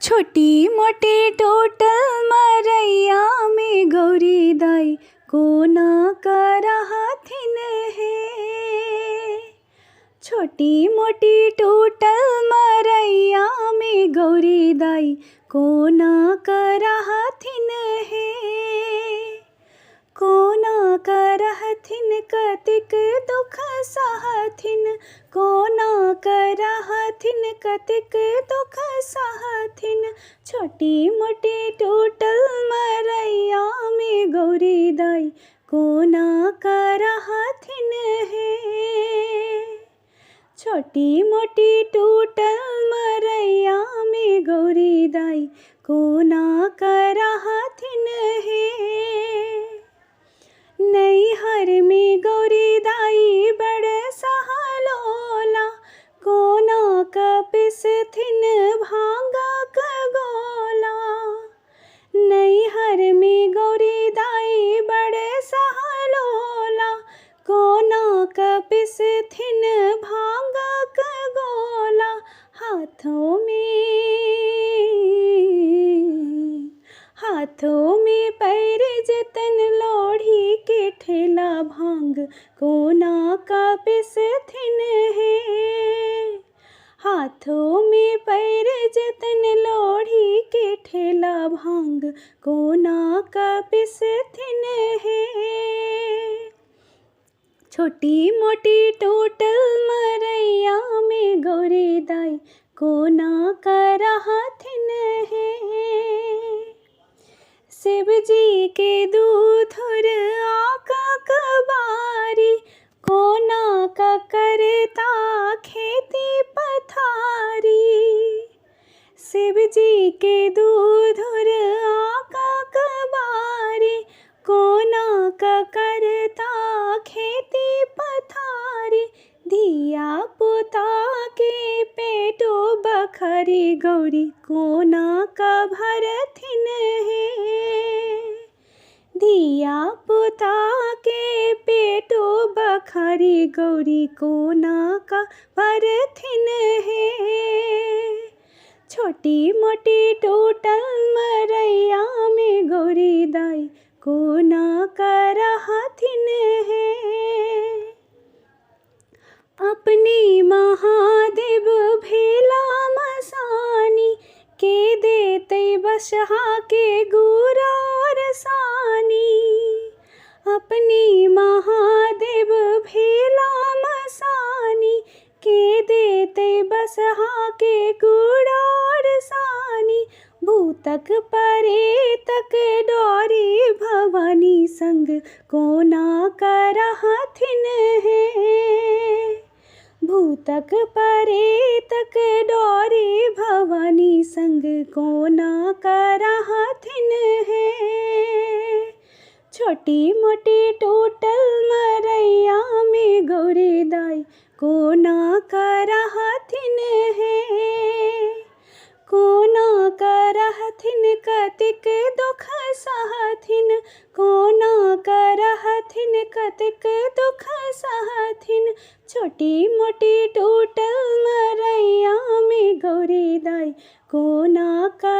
छोटी मोटी टोटल मरैया में गौरी दाई कोना करहथिन हे। छोटी मोटी टोटल मरैया में गौरी दाई कोना करहथिन हे। कोना करहथिन कतिक दुख सहथिन, कोना करहथिन कतिक दुख सहथिन। छोटी मोटी टूटल मरैया में गौरी दाई कोना करहथिन हे। छोटी मोटी टूटल मरैया में गौरी दाई कोना करहथिन हे। नैहर में गौरी दाई बड़ सहलोला, कोना कपिसथिन भांगा का गोला। नैहर में गौरी दाई बड़ सहलोला, कोना कपिसथिन भांगा का गोला। हाथों में पैर जतन लोढ़ी के ठेला भांग कोना कपिसथिन हे। हाथों में पैर जतन लोढ़ी के ठेला भांग कोना कपिसथिन हे। छोटी मोटी टोटल मरैया में गौरी दाई कोना करहथिन हे। शिव जी के दूधुर आका कबारी, कोना का करता खेती पथारी। शिव जी के दूधुर आका कबारी, कोना का करता खेती पथारी। धिया पुता के पेटो बखरी गौरी कोना का भरथिन हे। धिया पुता के पेटो बखरी गौरी कोना का भरथिन हे। छोटी मोटी टोटल मरैया में गौरी दाई कोना करहथिन हे। अपनी महादेव भेला मसानी, के देते बसहा के गुरा और सानी। अपनी महादेव भेला मसानी, के देते बसहा के गुरा और सानी। भूतक परे तक डोरी भवानी संग कोना करहथिन हे। भूतक परे तक डोरी भवानी संग कोना करहथिन हे। छोटी मोटी टोटल मरैया में गौरी दाई कोना करहथिन हे। कोना करहथिन कतिक दुख सहथिन, कोना करहथिन कतिक दुख सहथिन। छोटी मोटी टोटल मरैया में गौरी दाई कोना कर